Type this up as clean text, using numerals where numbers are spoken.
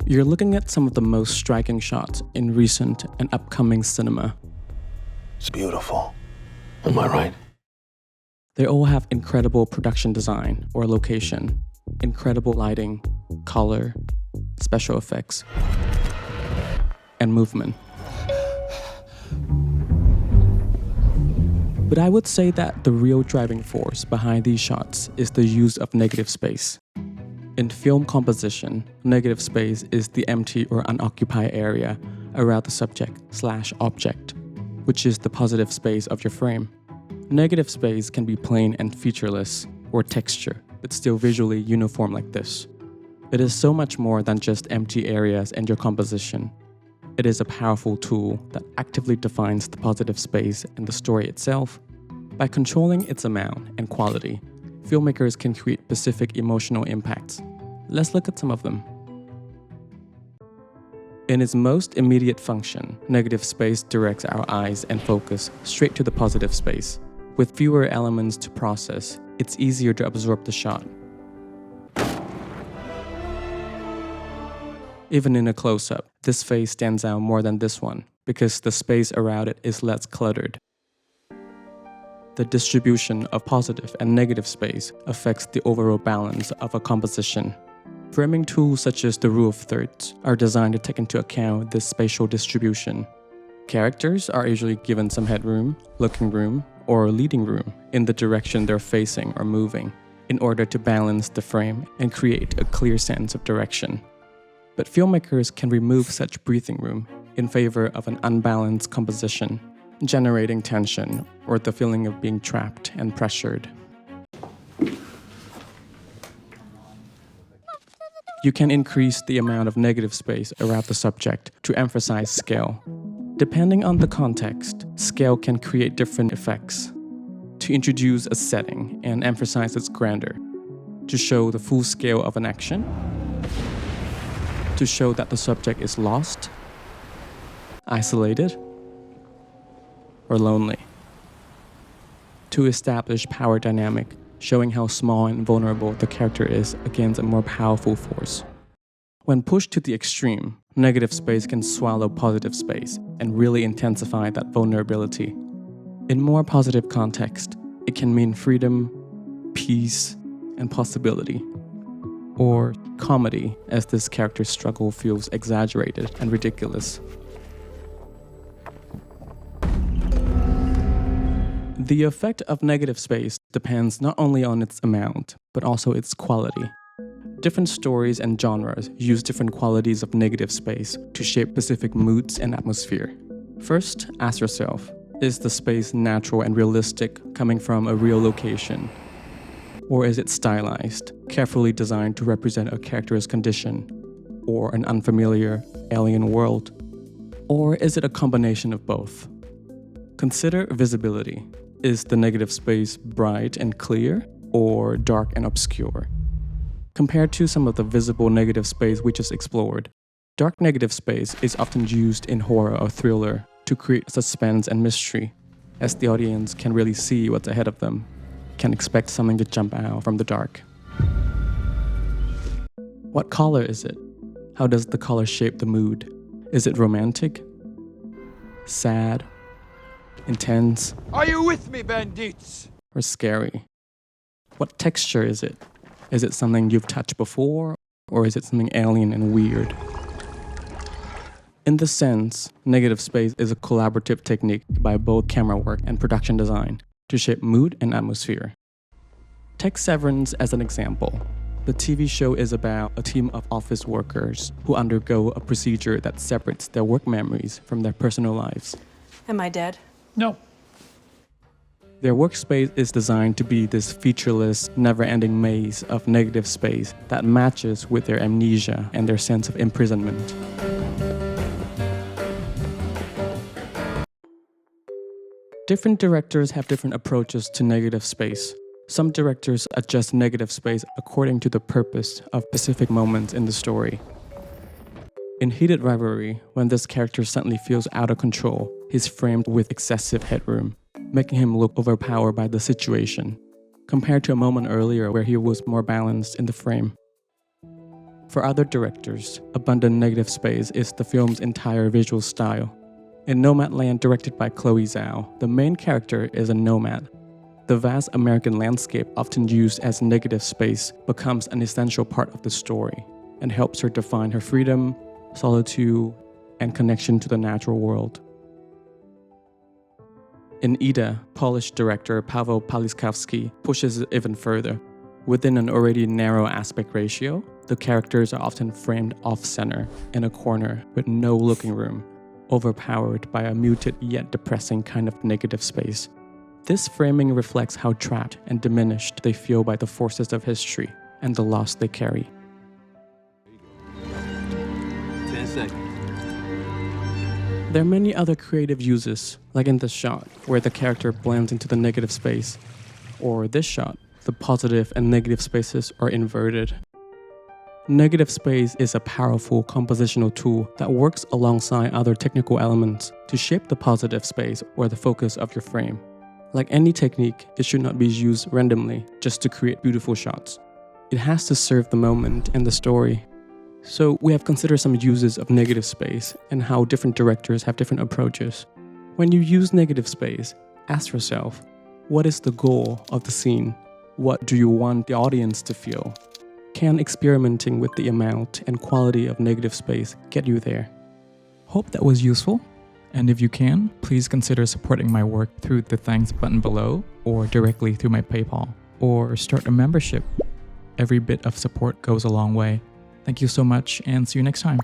You're looking at some of the most striking shots in recent and upcoming cinema. It's beautiful. Am I right? They all have incredible production design or location, incredible lighting, color, special effects, and movement. But I would say that the real driving force behind these shots is the use of negative space. In film composition, negative space is the empty or unoccupied area around the subject/object, which is the positive space of your frame. Negative space can be plain and featureless, or texture, but still visually uniform like this. It is so much more than just empty areas in your composition. It is a powerful tool that actively defines the positive space in the story itself. By controlling its amount and quality, filmmakers can create specific emotional impacts. Let's look at some of them. In its most immediate function, negative space directs our eyes and focus straight to the positive space. With fewer elements to process, it's easier to absorb the shot. Even in a close-up, this face stands out more than this one because the space around it is less cluttered. The distribution of positive and negative space affects the overall balance of a composition. Framing tools such as the rule of thirds are designed to take into account this spatial distribution. Characters are usually given some headroom, looking room, or leading room in the direction they're facing or moving in order to balance the frame and create a clear sense of direction. But filmmakers can remove such breathing room in favor of an unbalanced composition, generating tension or the feeling of being trapped and pressured. You can increase the amount of negative space around the subject to emphasize scale. Depending on the context, scale can create different effects. To introduce a setting and emphasize its grandeur. To show the full scale of an action. To show that the subject is lost, isolated, or lonely. To establish power dynamic, showing how small and vulnerable the character is against a more powerful force. When pushed to the extreme, negative space can swallow positive space and really intensify that vulnerability. In more positive context, it can mean freedom, peace, and possibility. Or comedy, as this character's struggle feels exaggerated and ridiculous. The effect of negative space depends not only on its amount, but also its quality. Different stories and genres use different qualities of negative space to shape specific moods and atmosphere. First, ask yourself, is the space natural and realistic coming from a real location? Or is it stylized, carefully designed to represent a character's condition, or an unfamiliar, alien world? Or is it a combination of both? Consider visibility. Is the negative space bright and clear, or dark and obscure? Compared to some of the visible negative space we just explored, dark negative space is often used in horror or thriller to create suspense and mystery, as the audience can really see what's ahead of them, can expect something to jump out from the dark. What color is it? How does the color shape the mood? Is it romantic? Sad? Intense? Are you with me, bandits? Or scary? What texture is it? Is it something you've touched before, or is it something alien and weird? In this sense, negative space is a collaborative technique by both camera work and production design to shape mood and atmosphere. Take Severance as an example. The TV show is about a team of office workers who undergo a procedure that separates their work memories from their personal lives. Am I dead? No. Their workspace is designed to be this featureless, never-ending maze of negative space that matches with their amnesia and their sense of imprisonment. Different directors have different approaches to negative space. Some directors adjust negative space according to the purpose of specific moments in the story. In Heated Rivalry, when this character suddenly feels out of control, he's framed with excessive headroom, making him look overpowered by the situation, compared to a moment earlier where he was more balanced in the frame. For other directors, abundant negative space is the film's entire visual style. In Nomadland, directed by Chloe Zhao, the main character is a nomad. The vast American landscape, often used as negative space, becomes an essential part of the story and helps her define her freedom, solitude, and connection to the natural world. In Ida, Polish director Paweł Paliskowski pushes it even further. Within an already narrow aspect ratio, the characters are often framed off-center, in a corner with no looking room, overpowered by a muted yet depressing kind of negative space. This framing reflects how trapped and diminished they feel by the forces of history and the loss they carry. 10 seconds. There are many other creative uses, like in this shot, where the character blends into the negative space, or this shot, the positive and negative spaces are inverted. Negative space is a powerful compositional tool that works alongside other technical elements to shape the positive space or the focus of your frame. Like any technique, it should not be used randomly just to create beautiful shots. It has to serve the moment and the story. So we have considered some uses of negative space and how different directors have different approaches. When you use negative space, ask yourself, what is the goal of the scene? What do you want the audience to feel? Can experimenting with the amount and quality of negative space get you there? Hope that was useful. And if you can, please consider supporting my work through the thanks button below or directly through my PayPal, or start a membership. Every bit of support goes a long way. Thank you so much and see you next time.